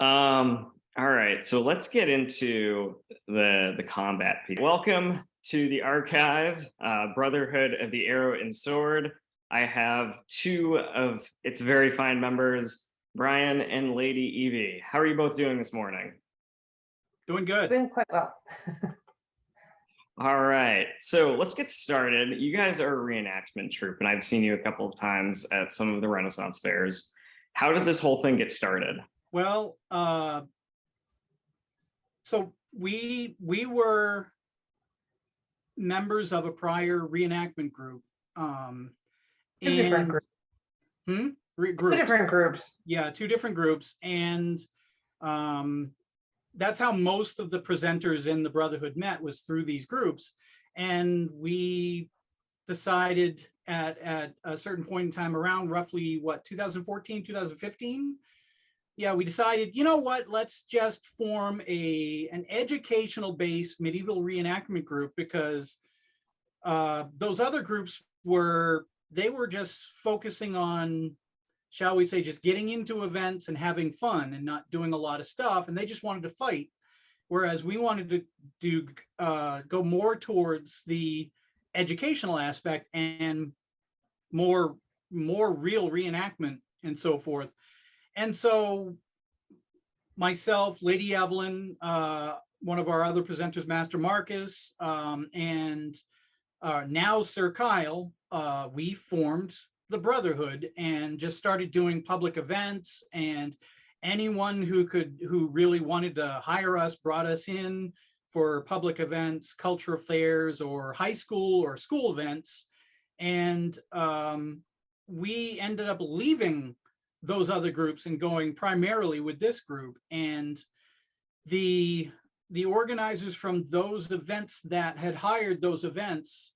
All right, so let's get into the combat piece. Welcome to the archive, Brotherhood of the Arrow and Sword. I have two of its very fine members, Bryan and Lady Evie. How are you both doing this morning? Doing good. Doing quite well. All right, so let's get started. You guys are a reenactment troupe, and I've seen you a couple of times at some of the Renaissance fairs. How did this whole thing get started? Well, so we were members of a prior reenactment group. Two different groups. Groups. Two different groups. Yeah, two different groups, and that's how most of the presenters in the Brotherhood met, was through these groups. And we decided at a certain point in time, around roughly 2014, 2015. Yeah, we decided, you know what, let's just form an educational based medieval reenactment group, because those other groups were just focusing on, shall we say, just getting into events and having fun and not doing a lot of stuff. And they just wanted to fight. Whereas we wanted to go more towards the educational aspect and more real reenactment and so forth. And so myself, Lady Evelyn, one of our other presenters, Master Marcus, and now Sir Kyle, we formed the Brotherhood and just started doing public events, and anyone who really wanted to hire us brought us in for public events, culture affairs, or high school or school events. And we ended up leaving those other groups and going primarily with this group. And the organizers from those events that had hired those events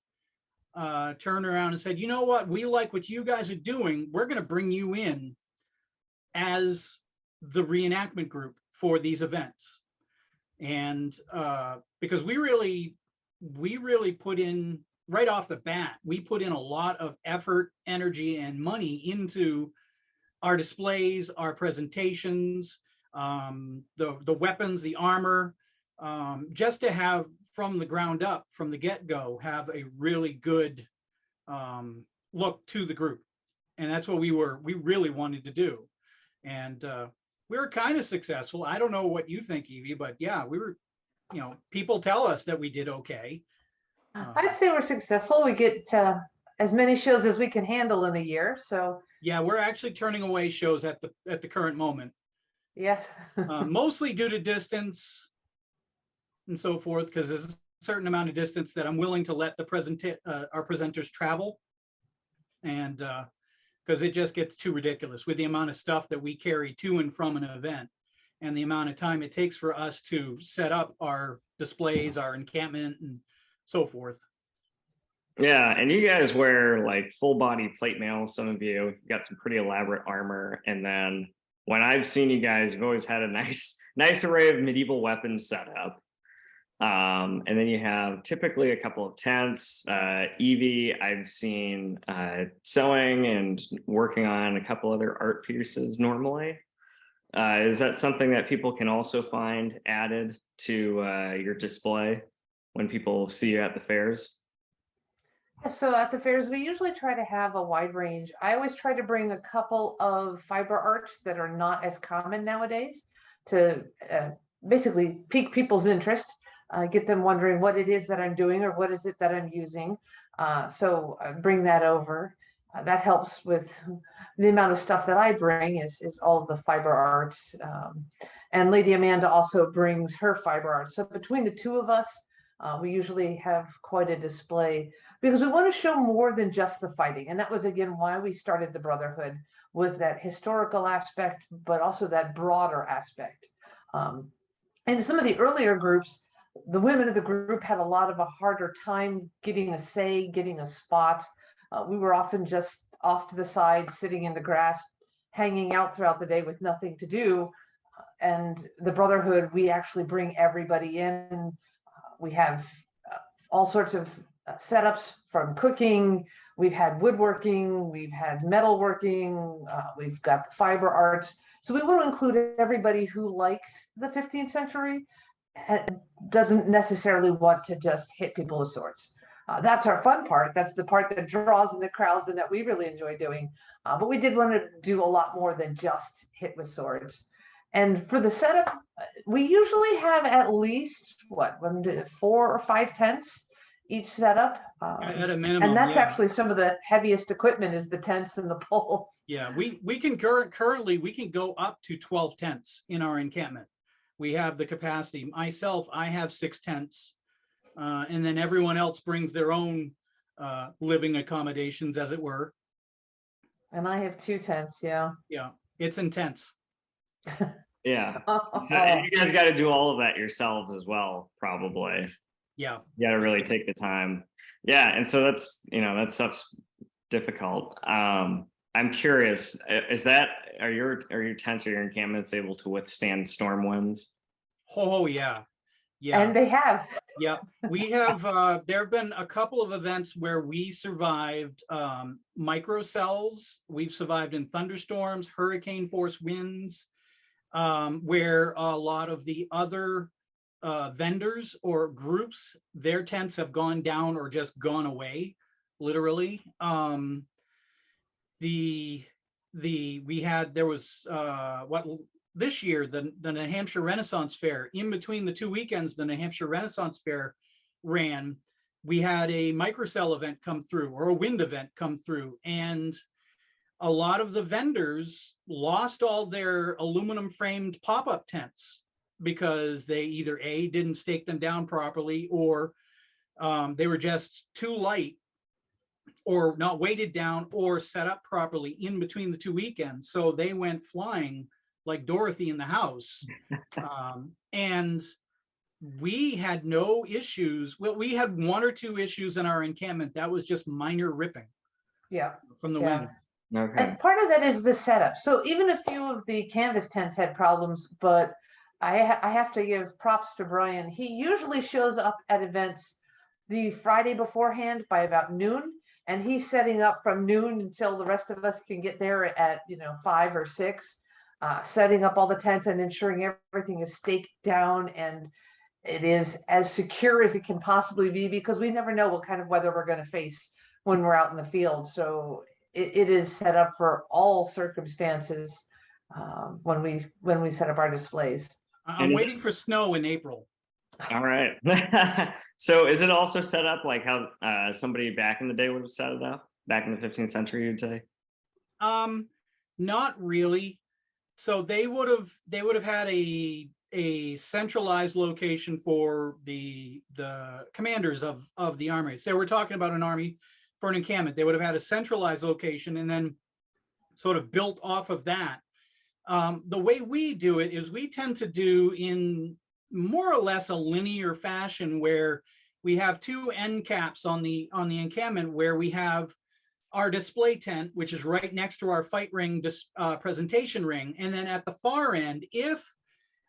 turned around and said, you know what, we like what you guys are doing. We're going to bring you in as the reenactment group for these events. And because we really put in, right off the bat, we put in a lot of effort, energy, and money into our displays, our presentations, the weapons, the armor, just to have, from the ground up, from the get-go, have a really good look to the group. And that's what we really wanted to do. And we were kind of successful. I don't know what you think, Evie, but yeah, we were, people tell us that we did okay. I'd say we're successful. We get as many shows as we can handle in a year. So yeah, we're actually turning away shows at the current moment. Yes. Mostly due to distance and so forth, because there's a certain amount of distance that I'm willing to let our presenters travel, and because it just gets too ridiculous with the amount of stuff that we carry to and from an event, and the amount of time it takes for us to set up our displays, our encampment, and so forth. Yeah, and you guys wear like full body plate mail. Some of you got some pretty elaborate armor, and then when I've seen you guys, you've always had a nice array of medieval weapons set up. And then you have typically a couple of tents. Evie, I've seen sewing and working on a couple other art pieces normally. Is that something that people can also find added to your display when people see you at the fairs? So at the fairs, we usually try to have a wide range. I always try to bring a couple of fiber arts that are not as common nowadays to basically pique people's interest, get them wondering what it is that I'm doing or what is it that I'm using. So bring that over. That helps with the amount of stuff that I bring is all of the fiber arts. And Lady Amanda also brings her fiber arts. So between the two of us, we usually have quite a display, because we want to show more than just the fighting. And that was, again, why we started the Brotherhood, was that historical aspect, but also that broader aspect. In some of the earlier groups, the women of the group had a lot of a harder time getting a say, getting a spot. We were often just off to the side, sitting in the grass, hanging out throughout the day with nothing to do. And the Brotherhood, we actually bring everybody in. We have all sorts of setups, from cooking. We've had woodworking, we've had metalworking, we've got fiber arts. So we want to include everybody who likes the 15th century and doesn't necessarily want to just hit people with swords. That's our fun part. That's the part that draws in the crowds and that we really enjoy doing. But we did want to do a lot more than just hit with swords. And for the setup, we usually have at least what, 4 or 5 tents each setup. At a minimum, and that's yeah. actually some of the heaviest equipment is the tents and the poles. Yeah, we can currently we can go up to 12 tents in our encampment. We have the capacity. Myself, I have 6 tents, and then everyone else brings their own living accommodations, as it were. And I have 2 tents. Yeah. Yeah, it's intense. Yeah. So you guys got to do all of that yourselves as well, probably. Yeah. You got to really take the time. Yeah. And so that's, that stuff's difficult. I'm curious, are your tents or your encampments able to withstand storm winds? Oh, yeah. Yeah. And they have. Yeah, we have, there have been a couple of events where we survived microcells. We've survived in thunderstorms, hurricane force winds, where a lot of the other vendors or groups, their tents have gone down or just gone away, literally. There was this year, the New Hampshire Renaissance Fair. In between the 2 weekends the New Hampshire Renaissance Fair ran, we had a microcell event come through, or a wind event come through, and a lot of the vendors lost all their aluminum framed pop-up tents because they either didn't stake them down properly, or they were just too light, or not weighted down or set up properly in between the 2 weekends. So they went flying like Dorothy in the house. And we had no issues. Well, we had 1 or 2 issues in our encampment. That was just minor ripping. Yeah. From the wind. Okay. And part of that is the setup. So even a few of the canvas tents had problems, but I have to give props to Bryan. He usually shows up at events the Friday beforehand by about noon, and he's setting up from noon until the rest of us can get there at 5 or 6, setting up all the tents and ensuring everything is staked down and it is as secure as it can possibly be, because we never know what kind of weather we're going to face when we're out in the field. So it is set up for all circumstances when we set up our displays. I'm waiting for snow in April. All right. So is it also set up like how somebody back in the day would have set it up, back in the 15th century, you'd say? Not really. So they would have had a centralized location for the commanders of the armies. So we're talking about an army for an encampment. They would have had a centralized location and then sort of built off of that. The way we do it is we tend to do in more or less a linear fashion, where we have 2 end caps on the encampment, where we have our display tent, which is right next to our fight ring presentation ring. And then at the far end, if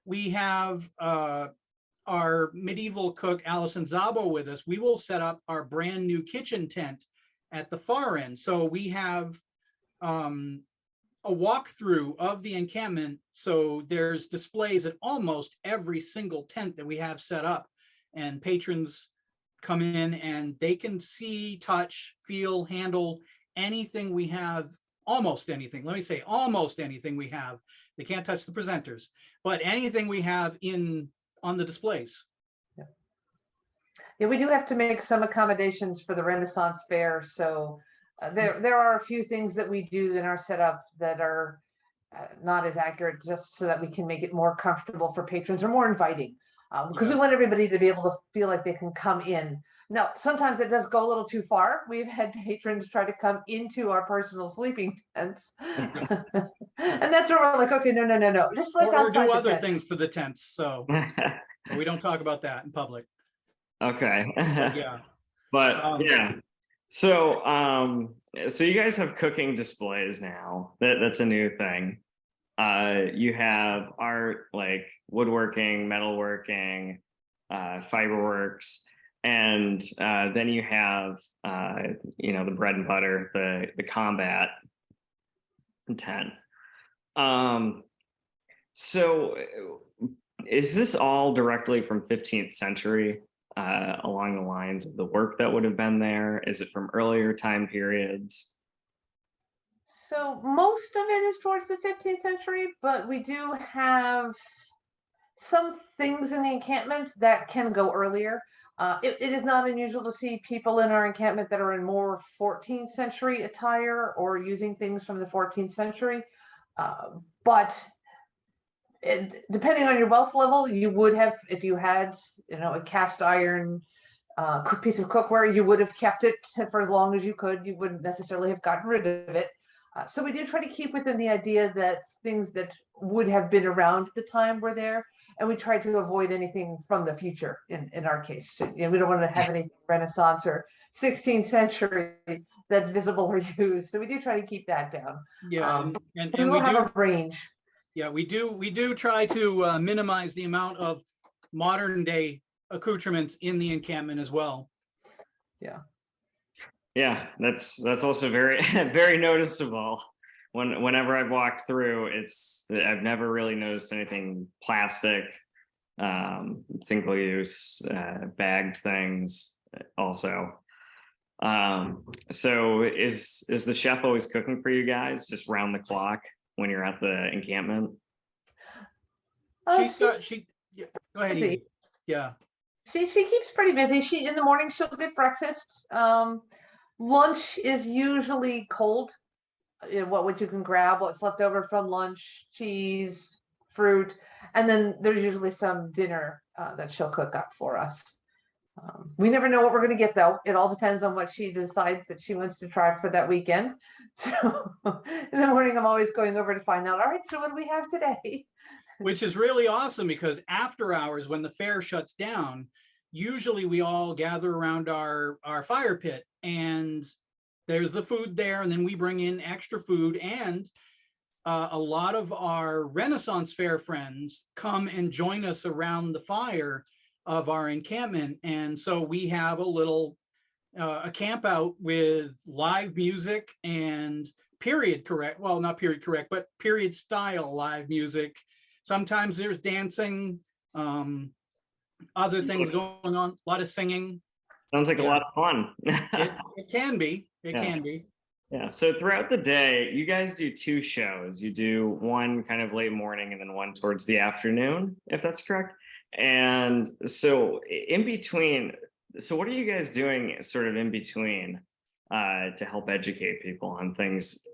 we have our medieval cook, Allyson Szabo, with us, we will set up our brand new kitchen tent at the far end. So we have a walkthrough of the encampment. So there's displays at almost every single tent that we have set up, and patrons come in and they can see, touch, feel, handle anything we have, almost anything. Let me say almost anything we have. They can't touch the presenters, but anything we have on the displays. Yeah, we do have to make some accommodations for the Renaissance Fair. So there are a few things that we do in our setup that are not as accurate, just so that we can make it more comfortable for patrons, or more inviting, because we want everybody to be able to feel like they can come in. Now, sometimes it does go a little too far. We've had patrons try to come into our personal sleeping tents. And that's where we're like, okay, no. Just let's or do outside the other tent. things to the tents. So we don't talk about that in public. Okay. Yeah. But yeah. So so you guys have cooking displays now. That's a new thing. You have art like woodworking, metalworking, fiberworks, and then you have the bread and butter, the combat tent. So is this all directly from 15th century, along the lines of the work that would have been there? Is it from earlier time periods? So most of it is towards the 15th century, but we do have some things in the encampment that can go earlier. It is not unusual to see people in our encampment that are in more 14th century attire or using things from the 14th century. But depending on your wealth level, you would have, if you had, a cast iron piece of cookware, you would have kept it for as long as you could. You wouldn't necessarily have gotten rid of it. So we did try to keep within the idea that things that would have been around at the time were there, and we tried to avoid anything from the future in our case. We don't want to have any Renaissance or 16th century that's visible or used. So we do try to keep that down. Yeah, and we will have a range. Yeah, we do try to minimize the amount of modern day accoutrements in the encampment as well. Yeah. Yeah, that's also very very noticeable. Whenever I've walked through, I've never really noticed anything plastic, single use, bagged things also. So is the chef always cooking for you guys just round the clock when you're at the encampment? Yeah, go ahead. Evie. Yeah. She keeps pretty busy. In the morning she'll get breakfast. Lunch is usually cold. What you can grab, what's left over from lunch, cheese, fruit, and then there's usually some dinner that she'll cook up for us. We never know what we're going to get, though. It all depends on what she decides that she wants to try for that weekend. So in the morning, I'm always going over to find out, all right, so what do we have today? Which is really awesome, because after hours, when the fair shuts down, usually we all gather around our fire pit, and there's the food there, and then we bring in extra food, and a lot of our Renaissance Fair friends come and join us around the fire of our encampment. And so we have a little a camp out with live music and period correct, well, not period correct, but period style live music. Sometimes there's dancing, other things going on, a lot of singing. Sounds like a lot of fun. It can be. It can be. Yeah. So throughout the day, you guys do two shows. You do one kind of late morning and then one towards the afternoon, if that's correct. And so in between, so what are you guys doing sort of in between to help educate people on things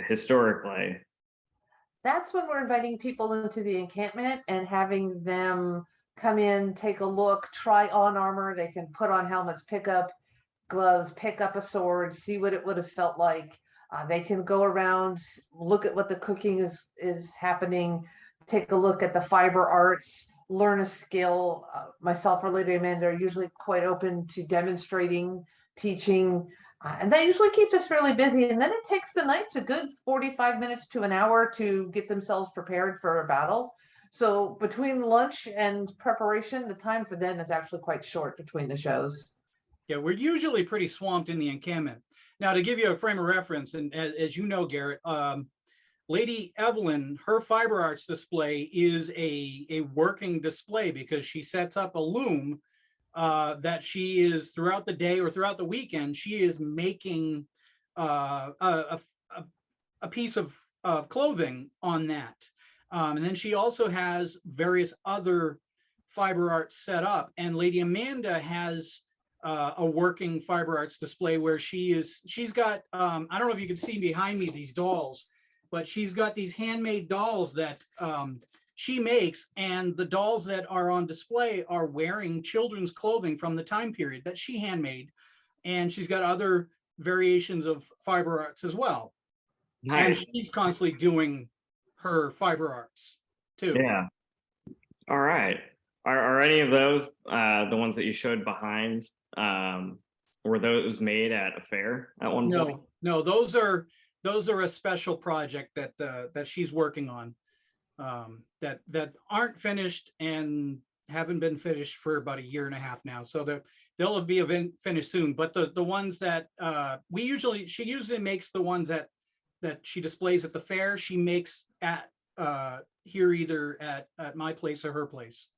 historically? That's when we're inviting people into the encampment and having them come in, take a look, try on armor. They can put on helmets, pick up gloves, pick up a sword, see what it would have felt like. They can go around, look at what the cooking is happening, take a look at the fiber arts, learn a skill. Myself or Lady Amanda are usually quite open to demonstrating, teaching, and that usually keeps us fairly busy. And then it takes the knights a good 45 minutes to an hour to get themselves prepared for a battle. So between lunch and preparation, the time for them is actually quite short between the shows. Yeah, we're usually pretty swamped in the encampment. Now, to give you a frame of reference, and as you know, Garrett, Lady Evelyn, her fiber arts display is a working display, because she sets up a loom that she is, throughout the day or throughout the weekend, she is making a piece of clothing on that. And then she also has various other fiber arts set up. And Lady Amanda has a working fiber arts display where she's got, I don't know if you can see behind me these dolls, but she's got these handmade dolls that she makes, and the dolls that are on display are wearing children's clothing from the time period that she handmade. And she's got other variations of fiber arts as well. Nice. And she's constantly doing her fiber arts too. Yeah. All right. Are any of those the ones that you showed behind? Were those made at a fair at one point? No, those are a special project that she's working on, that aren't finished and haven't been finished for about a year and a half now. So they'll be finished soon. But the ones that she usually makes the ones that she displays at the fair. She makes at here either at my place or her place.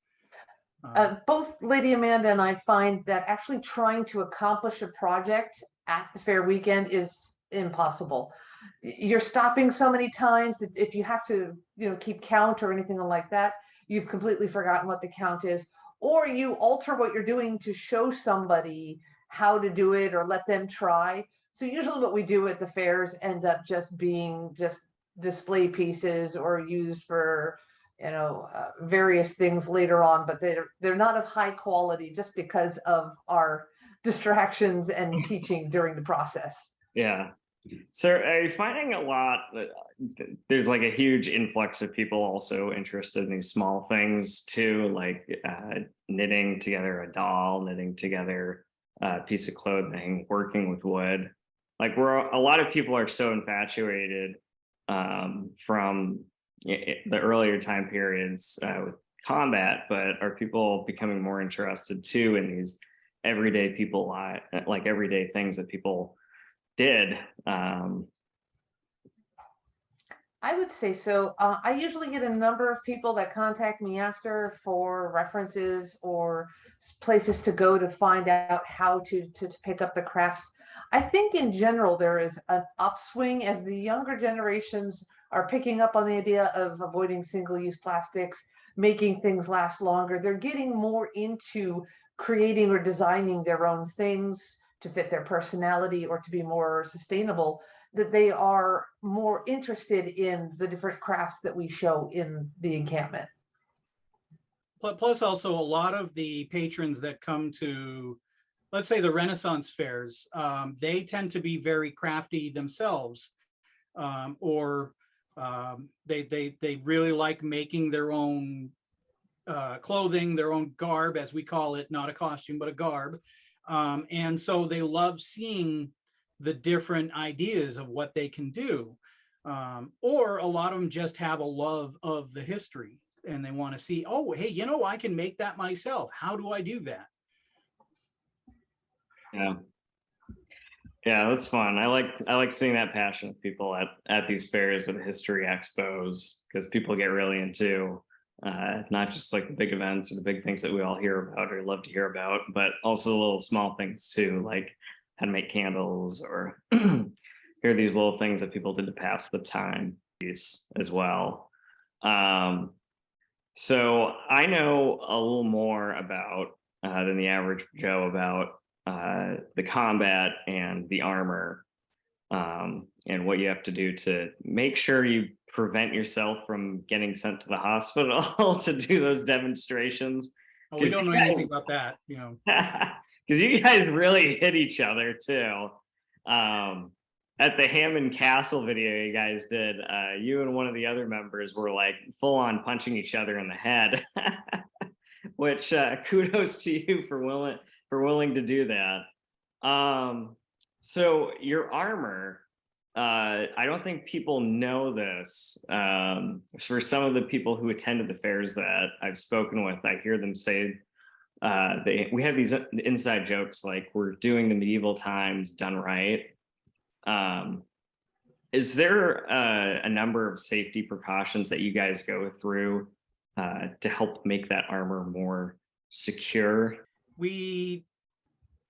Both Lady Amanda and I find that actually trying to accomplish a project at the fair weekend is impossible. You're stopping so many times that if you have to, keep count or anything like that, you've completely forgotten what the count is, or you alter what you're doing to show somebody how to do it or let them try. So usually what we do at the fairs end up just being just display pieces or used for various things later on, but they're not of high quality just because of our distractions and teaching during the process. Yeah. So are you finding a lot that there's like a huge influx of people also interested in these small things too, like knitting together a doll, knitting together a piece of clothing, working with wood? Like a lot of people are so infatuated from the earlier time periods with combat, but are people becoming more interested too in these everyday people, like everyday things that people did? I would say so. I usually get a number of people that contact me after for references or places to go to find out how to pick up the crafts. I think in general there is an upswing as the younger generations are picking up on the idea of avoiding single-use plastics, making things last longer. They're getting more into creating or designing their own things to fit their personality or to be more sustainable, that they are more interested in the different crafts that we show in the encampment. Plus also a lot of the patrons that come to, let's say, the Renaissance fairs, they tend to be very crafty themselves, or they really like making their own clothing, their own garb, as we call it, not a costume, but a garb. And so they love seeing the different ideas of what they can do. Or a lot of them just have a love of the history and they want to see, oh, hey, I can make that myself. How do I do that? Yeah. Yeah, that's fun. I like seeing that passion of people at these fairs or the history expos, because people get really into not just like the big events or the big things that we all hear about or love to hear about, but also the little small things too, like how to make candles or hear these little things that people did to pass the time as well. So I know a little more about than the average Joe about the combat and the armor, and what you have to do to make sure you prevent yourself from getting sent to the hospital to do those demonstrations. Oh, we don't know anything about that, Because you guys really hit each other too. At the Hammond Castle video you guys did, you and one of the other members were like full on punching each other in the head, which kudos to you for willing to do that. So your armor, I don't think people know this. For some of the people who attended the fairs that I've spoken with, I hear them say we have these inside jokes like we're doing the medieval times done right. Is there a number of safety precautions that you guys go through to help make that armor more secure? We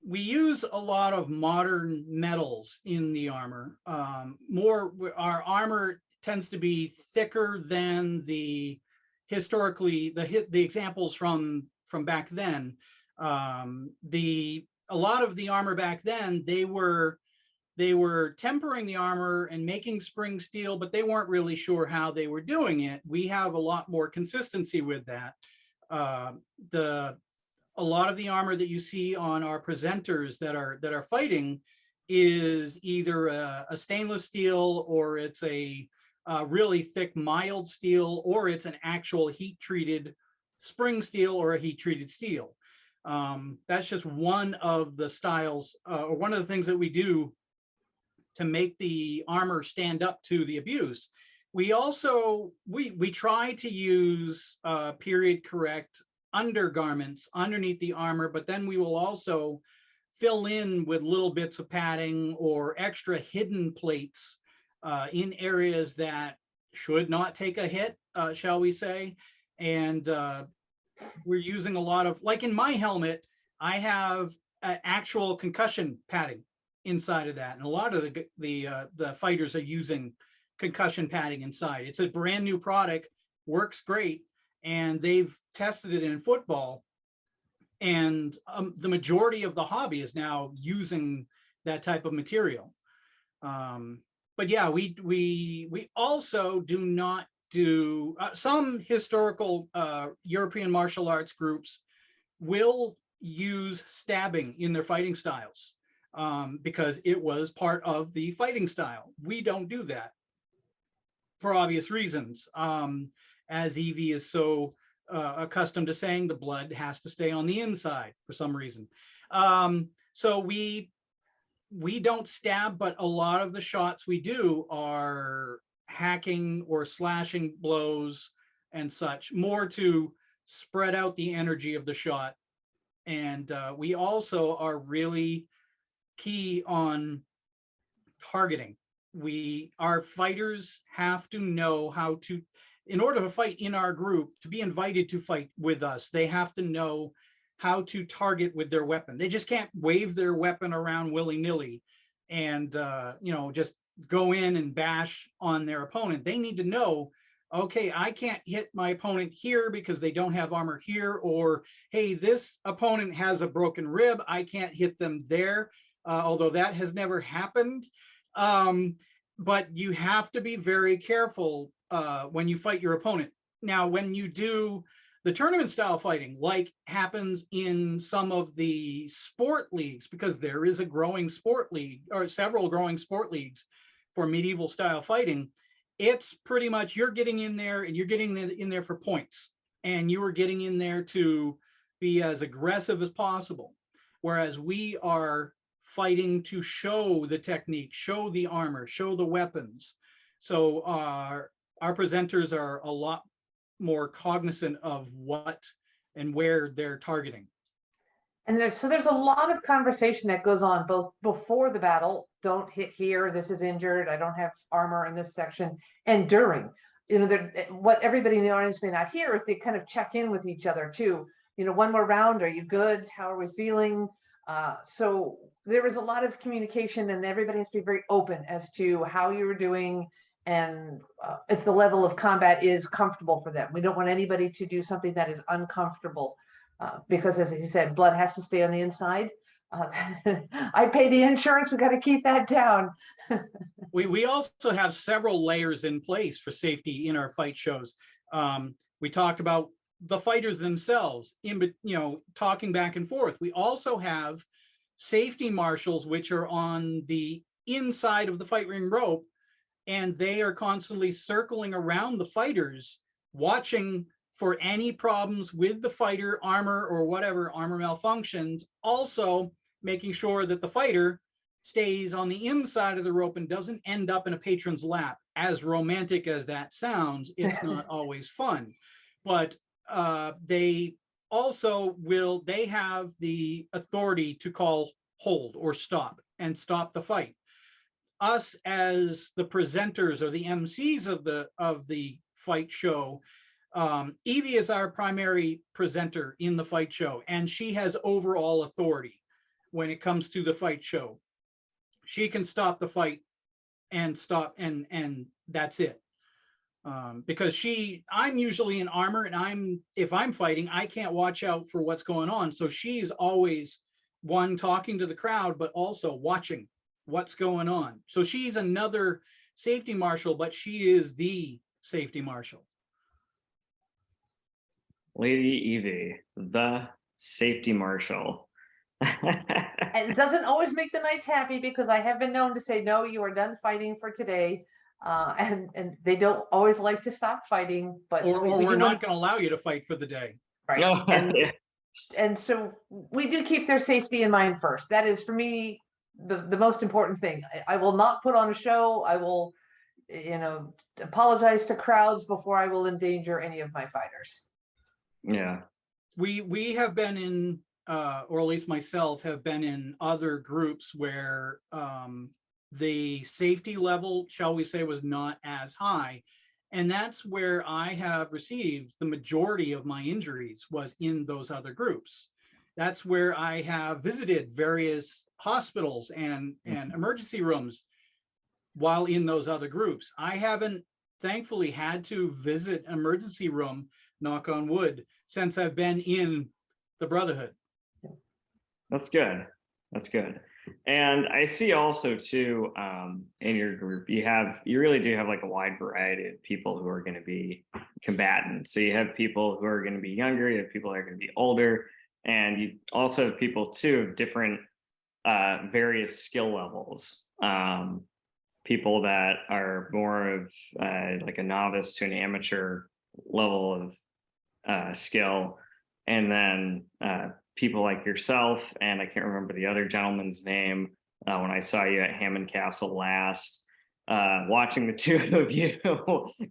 use a lot of modern metals in the armor. Our armor tends to be thicker than the examples from back then. A lot of the armor back then, they were tempering the armor and making spring steel, but they weren't really sure how they were doing it. We have a lot more consistency with that. A lot of the armor that you see on our presenters that are fighting is either a stainless steel, or it's a really thick mild steel, or it's an actual heat treated spring steel or a heat treated steel. That's just one of the styles, or one of the things that we do to make the armor stand up to the abuse. We also we try to use period correct undergarments underneath the armor, but then we will also fill in with little bits of padding or extra hidden plates in areas that should not take a hit, shall we say. And we're using a lot of, like in my helmet, I have actual concussion padding inside of that. And a lot of the fighters are using concussion padding inside. It's a brand new product, works great. And they've tested it in football. And the majority of the hobby is now using that type of material. But yeah, we also do not do some historical European martial arts groups will use stabbing in their fighting styles because it was part of the fighting style. We don't do that for obvious reasons. As Evie is so accustomed to saying, the blood has to stay on the inside for some reason. So we don't stab, but a lot of the shots we do are hacking or slashing blows and such, more to spread out the energy of the shot. And we also are really key on targeting. Our fighters have to know how to, in order to fight in our group, to be invited to fight with us, they have to know how to target with their weapon. They just can't wave their weapon around willy-nilly and just go in and bash on their opponent. They need to know, okay, I can't hit my opponent here because they don't have armor here, or hey, this opponent has a broken rib, I can't hit them there, although that has never happened. But you have to be very careful when you fight your opponent. Now, when you do the tournament style fighting, like happens in some of the sport leagues, because there is a growing sport league or several growing sport leagues for medieval style fighting, it's pretty much you're getting in there and you're getting in there for points, and you are getting in there to be as aggressive as possible. Whereas we are fighting to show the technique, show the armor, show the weapons. So our presenters are a lot more cognizant of what and where they're targeting. And there's a lot of conversation that goes on both before the battle, don't hit here, this is injured, I don't have armor in this section, and during. What everybody in the audience may not hear is they kind of check in with each other too. One more round, are you good? How are we feeling? So there was a lot of communication, and everybody has to be very open as to how you were doing and if the level of combat is comfortable for them. We don't want anybody to do something that is uncomfortable. Because as he said, blood has to stay on the inside. I pay the insurance, we got to keep that down. We also have several layers in place for safety in our fight shows. We talked about the fighters themselves, talking back and forth. We also have safety marshals, which are on the inside of the fight ring rope, and they are constantly circling around the fighters, watching for any problems with the fighter armor or whatever armor malfunctions, also making sure that the fighter stays on the inside of the rope and doesn't end up in a patron's lap. As romantic as that sounds, it's not always fun. But they also they have the authority to call hold or stop and stop the fight. Us as the presenters or the MCs of the fight show, Evie is our primary presenter in the fight show, and she has overall authority when it comes to the fight show. She can stop the fight and that's it. Because I'm usually in armor, and if I'm fighting, I can't watch out for what's going on. So she's always one talking to the crowd, but also watching what's going on. So she's another safety marshal, but she is the safety marshal. Lady Evie, the safety marshal. And it doesn't always make the knights happy, because I have been known to say, no, you are done fighting for today. And they don't always like to stop fighting, but or we're not going to allow you to fight for the day. Right. And so we do keep their safety in mind first. That is, for me, the most important thing. I will not put on a show. I will, apologize to crowds before I will endanger any of my fighters. Yeah. We have been in, or at least myself have been in other groups where the safety level, shall we say, was not as high. And that's where I have received the majority of my injuries, was in those other groups. That's where I have visited various hospitals and emergency rooms while in those other groups. I haven't, thankfully, had to visit an emergency room, knock on wood, since I've been in the Brotherhood. That's good. That's good. And I see also too, in your group, you really do have like a wide variety of people who are going to be combatants. So you have people who are going to be younger, you have people that are going to be older, and you also have people too of different various skill levels. People that are more of like a novice to an amateur level of skill, and then people like yourself, and I can't remember the other gentleman's name. When I saw you at Hammond Castle last, watching the two of you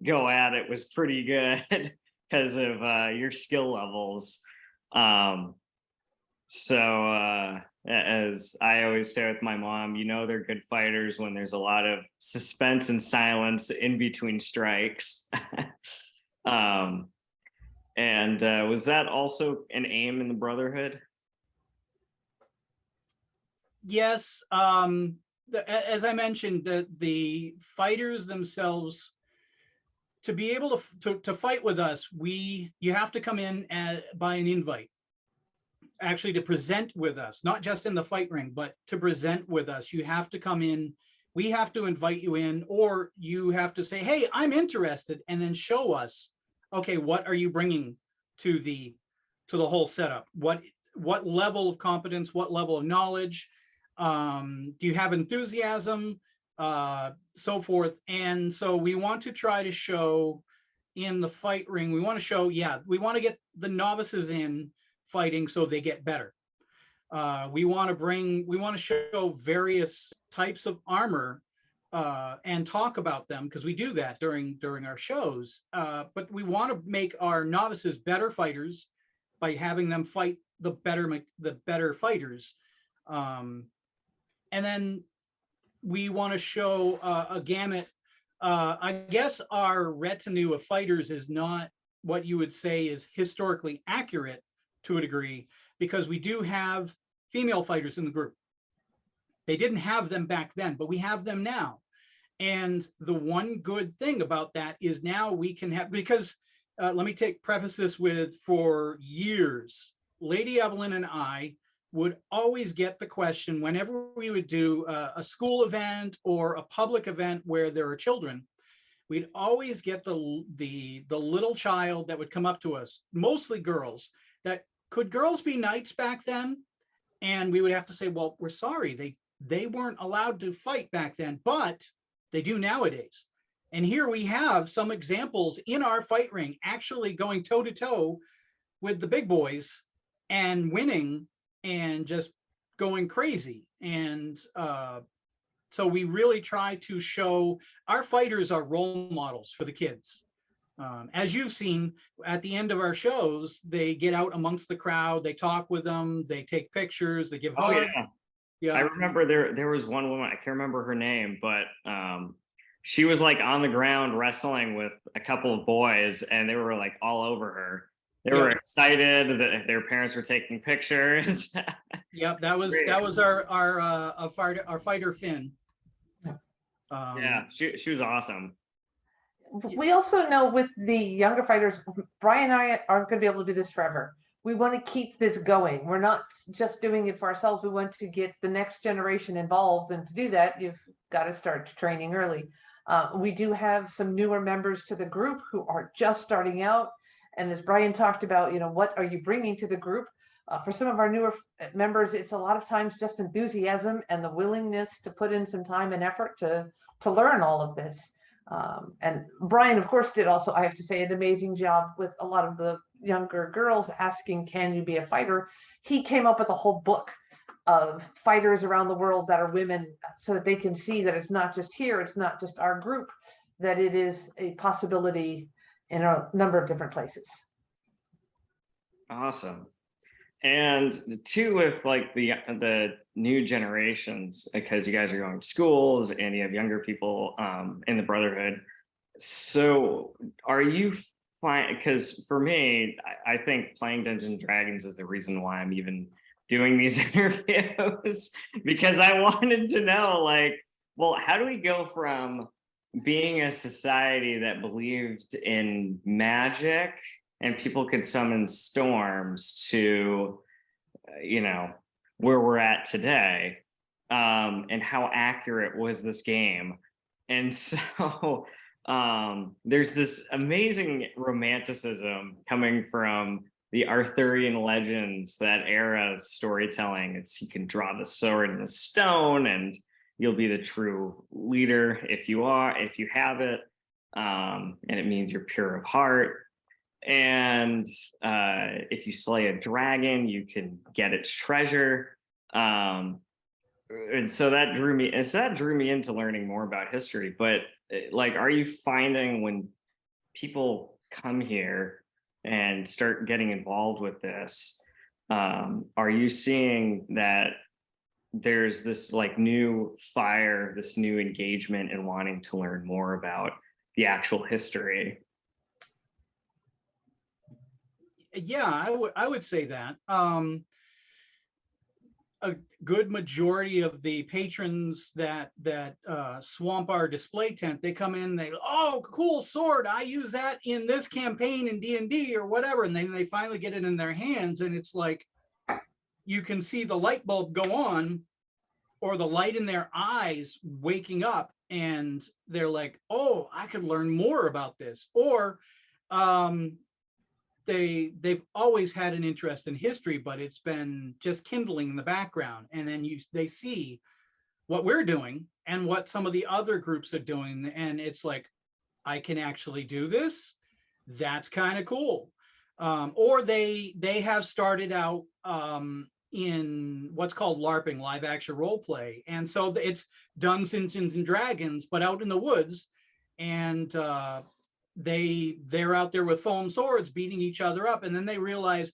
go at it was pretty good because of your skill levels. So as I always say with my mom, you know they're good fighters when there's a lot of suspense and silence in between strikes. And was that also an aim in the Brotherhood? Yes. As I mentioned, the fighters themselves, to be able to fight with us, you have to come in by an invite, actually, to present with us, not just in the fight ring, but to present with us. You have to come in, we have to invite you in, or you have to say, hey, I'm interested, and then show us, okay, what are you bringing to the whole setup? What level of competence, what level of knowledge, do you have enthusiasm, so forth. And so we want to try to show in the fight ring, we want to show, we want to get the novices in fighting so they get better. We want to show various types of armor and talk about them, because we do that during our shows. But we want to make our novices better fighters by having them fight the better fighters. And then we want to show a gamut. I guess our retinue of fighters is not what you would say is historically accurate to a degree, because we do have female fighters in the group. They didn't have them back then, but we have them now. And the one good thing about that is now we can have, because let me preface this with, for years, Lady Evelyn and I would always get the question whenever we would do a school event or a public event where there are children. We'd always get the little child that would come up to us, mostly girls, that, could girls be knights back then? And we would have to say, well, we're sorry, they weren't allowed to fight back then, but they do nowadays. And here we have some examples in our fight ring actually going toe to toe with the big boys and winning and just going crazy. And so we really try to show our fighters are role models for the kids. As you've seen at the end of our shows, they get out amongst the crowd, they talk with them, they take pictures, they give hugs. Yeah. I remember there was one woman, I can't remember her name, but she was like on the ground wrestling with a couple of boys, and they were like all over her. They were excited that their parents were taking pictures. Yep, that was our fighter Finn. Yeah, she was awesome. We also know with the younger fighters, Bryan and I aren't going to be able to do this forever. We want to keep this going. We're not just doing it for ourselves. We want to get the next generation involved. And to do that, you've got to start training early. We do have some newer members to the group who are just starting out. And as Bryan talked about, what are you bringing to the group? For some of our newer members, it's a lot of times just enthusiasm and the willingness to put in some time and effort to learn all of this. And Bryan, of course, did also, I have to say, an amazing job with a lot of the younger girls asking, can you be a fighter? He came up with a whole book of fighters around the world that are women, so that they can see that it's not just here, it's not just our group, that it is a possibility in a number of different places. Awesome. And too, with like the new generations, because you guys are going to schools and you have younger people in the Brotherhood, So are you fine? Because for me, I think playing Dungeons and Dragons is the reason why I'm even doing these interviews because I wanted to know, like, well, how do we go from being a society that believed in magic and people could summon storms to, you know, where we're at today? And how accurate was this game? And so there's this amazing romanticism coming from the Arthurian legends, that era of storytelling. It's you can draw the sword in the stone, and you'll be the true leader if you are, if you have it, and it means you're pure of heart. And if you slay a dragon, you can get its treasure. And so that drew me, and so that drew me into learning more about history. But like, are you finding when people come here and start getting involved with this, are you seeing that there's this like new fire, this new engagement in wanting to learn more about the actual history? Yeah, I would say that. A good majority of the patrons that swamp our display tent, they come in, they, oh, cool sword, I use that in this campaign in D&D or whatever, and then they finally get it in their hands, and it's like you can see the light bulb go on, or the light in their eyes waking up, and they're like, oh, I could learn more about this. Or they've always had an interest in history, but it's been just kindling in the background, and then they see what we're doing and what some of the other groups are doing, and it's like, I can actually do this. That's kind of cool. Or they have started out in what's called LARPing, live action role play, and so it's Dungeons and Dragons, but out in the woods, and they're out there with foam swords beating each other up, and then they realize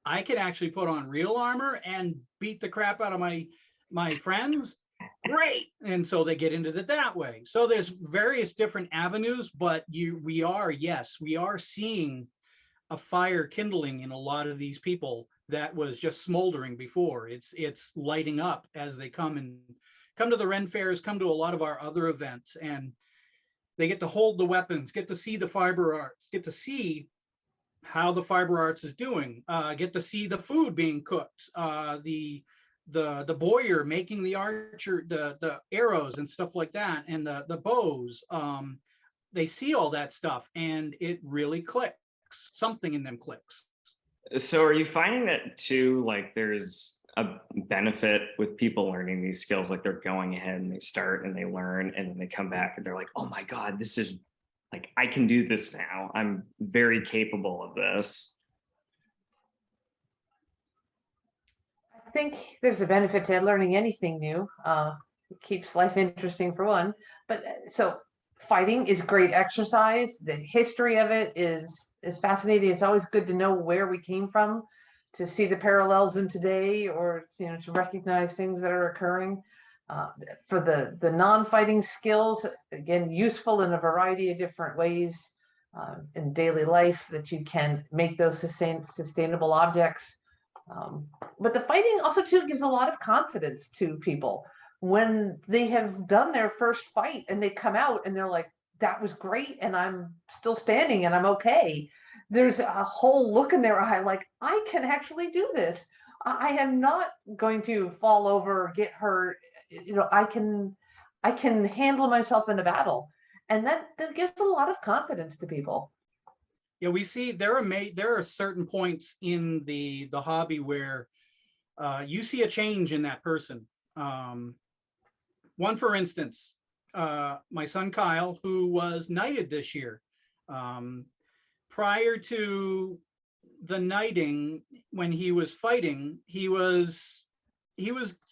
I can actually put on real armor and beat the crap out of my friends. Great. And so they get into it that way. So there's various different avenues, but we are seeing a fire kindling in a lot of these people that was just smoldering before. It's lighting up as they come to the Ren fairs, come to a lot of our other events, and they get to hold the weapons, get to see the fiber arts, get to see how the fiber arts is doing, get to see the food being cooked, the boyer making the archer, the arrows and stuff like that, and the bows. They see all that stuff, and it really clicks. Something in them clicks. So are you finding that too, like there's a benefit with people learning these skills, like they're going ahead and they start and they learn and then they come back and they're like, oh my God, this is like, I can do this now. I'm very capable of this. I think there's a benefit to learning anything new. It keeps life interesting for one. But so fighting is great exercise. The history of it is fascinating. It's always good to know where we came from, to see the parallels in today, or to recognize things that are occurring. For the non-fighting skills, again, useful in a variety of different ways in daily life, that you can make those sustainable objects. But the fighting also too gives a lot of confidence to people when they have done their first fight and they come out and they're like, that was great, and I'm still standing and I'm okay. There's a whole look in their eye like, I can actually do this. I am not going to fall over, get hurt. I can handle myself in a battle, and that gives a lot of confidence to people. Yeah, we see there are certain points in the hobby where you see a change in that person. One, for instance, my son Kyle, who was knighted this year. Prior to the knighting, when he was fighting, he was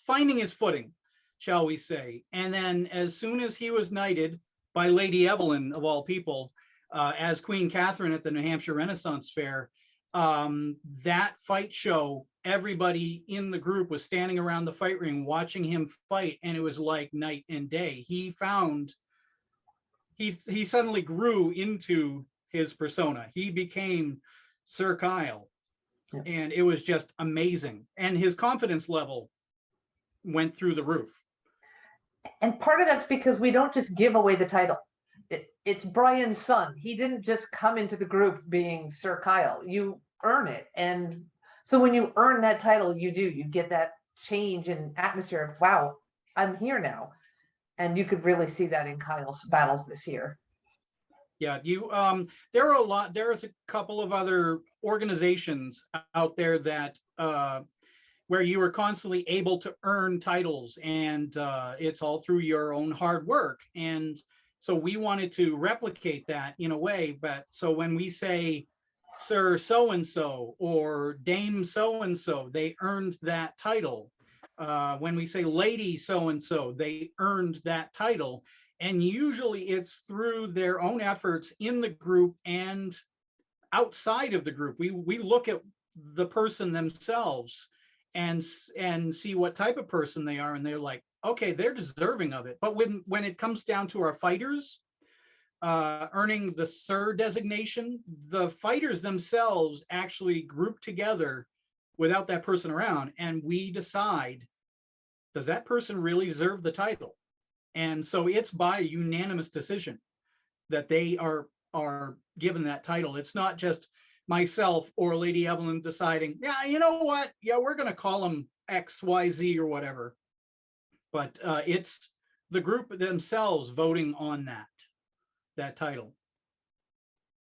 finding his footing, shall we say. And then as soon as he was knighted by Lady Evelyn, of all people, as Queen Catherine at the New Hampshire Renaissance Fair, that fight show, everybody in the group was standing around the fight ring watching him fight, and it was like night and day. He found he suddenly grew into his persona. He became Sir Kyle, and it was just amazing. And his confidence level went through the roof. And part of that's because we don't just give away the title. It's Bryan's son. He didn't just come into the group being Sir Kyle. You earn it. And so when you earn that title, you get that change in atmosphere of, wow, I'm here now. And you could really see that in Kyle's battles this year. Yeah, there's a couple of other organizations out there that where you are constantly able to earn titles, and it's all through your own hard work. And so we wanted to replicate that in a way. But so when we say Sir so-and-so or Dame so-and-so, they earned that title. When we say Lady so-and-so, they earned that title. And usually it's through their own efforts in the group and outside of the group. We look at the person themselves and see what type of person they are, and they're like, okay, they're deserving of it. But when it comes down to our fighters earning the Sir designation, the fighters themselves actually group together without that person around, and we decide, does that person really deserve the title? And so it's by unanimous decision that they are given that title. It's not just myself or Lady Evelyn deciding, yeah, you know what? Yeah, we're going to call them X, Y, Z or whatever. But it's the group themselves voting on that title.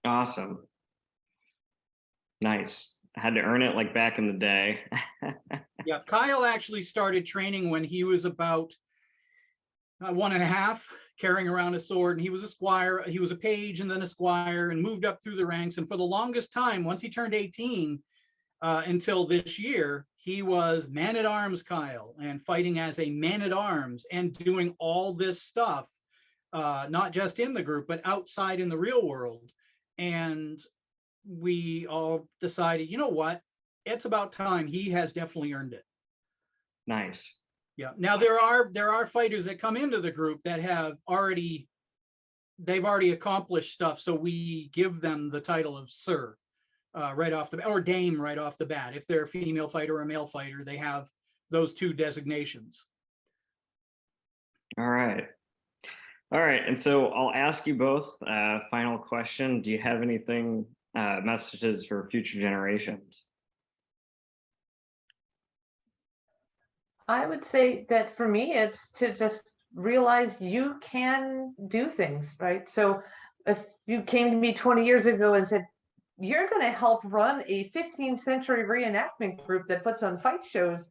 Awesome. Nice. I had to earn it like back in the day. Yeah, Kyle actually started training when he was about 1.5, carrying around a sword, and he was a squire. He was a page and then a squire, and moved up through the ranks. And for the longest time, once he turned 18, until this year, he was man-at-arms Kyle, and fighting as a man-at-arms and doing all this stuff, not just in the group, but outside in the real world. And we all decided, you know what? It's about time. He has definitely earned it. Nice. Yeah. Now there are fighters that come into the group that they've already accomplished stuff, so we give them the title of Sir right off the bat, or Dame right off the bat. If they're a female fighter or a male fighter, they have those two designations. All right. And so I'll ask you both final question. Do you have anything, messages for future generations? I would say that for me, it's to just realize you can do things, right? So if you came to me 20 years ago and said, you're going to help run a 15th century reenactment group that puts on fight shows,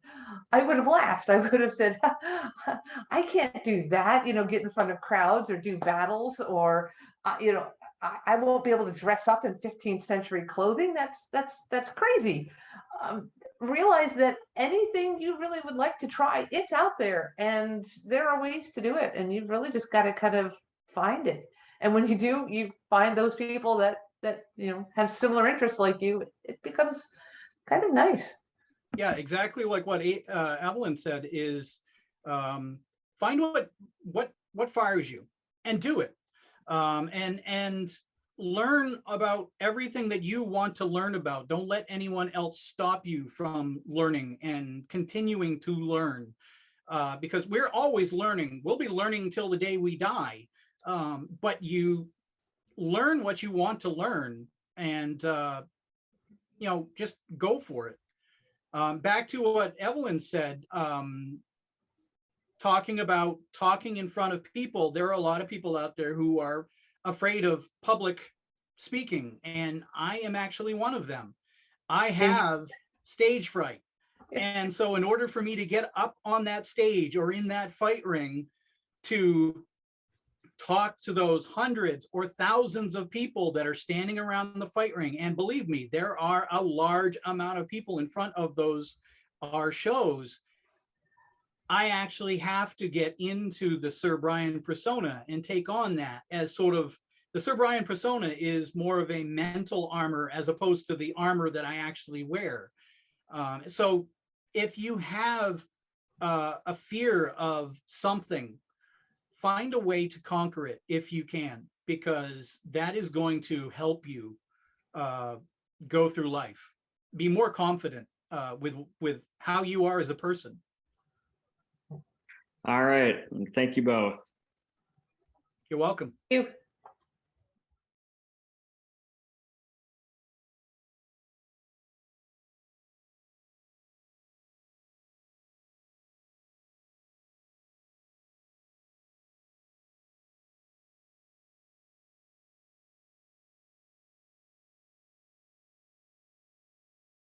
I would have laughed. I would have said, I can't do that, get in front of crowds or do battles, or, I won't be able to dress up in 15th century clothing. That's crazy. Realize that anything you really would like to try, it's out there, and there are ways to do it, and you've really just got to kind of find it. And when you do, you find those people that have similar interests like you. It becomes kind of nice. Yeah, exactly like what Evelyn said is, find what fires you and do it, and learn about everything that you want to learn about. Don't let anyone else stop you from learning and continuing to learn, because we're always learning. We'll be learning until the day we die, but you learn what you want to learn, and just go for it. Back to what Evelyn said, talking in front of people. There are a lot of people out there who are afraid of public speaking, and I am actually one of them. I have stage fright, and so in order for me to get up on that stage or in that fight ring to talk to those hundreds or thousands of people that are standing around the fight ring, and believe me, there are a large amount of people in front of our shows, I actually have to get into the Sir Bryan persona and take on that as sort of, the Sir Bryan persona is more of a mental armor as opposed to the armor that I actually wear. So if you have a fear of something, find a way to conquer it if you can, because that is going to help you go through life, be more confident with how you are as a person. All right. Thank you both. You're welcome. You.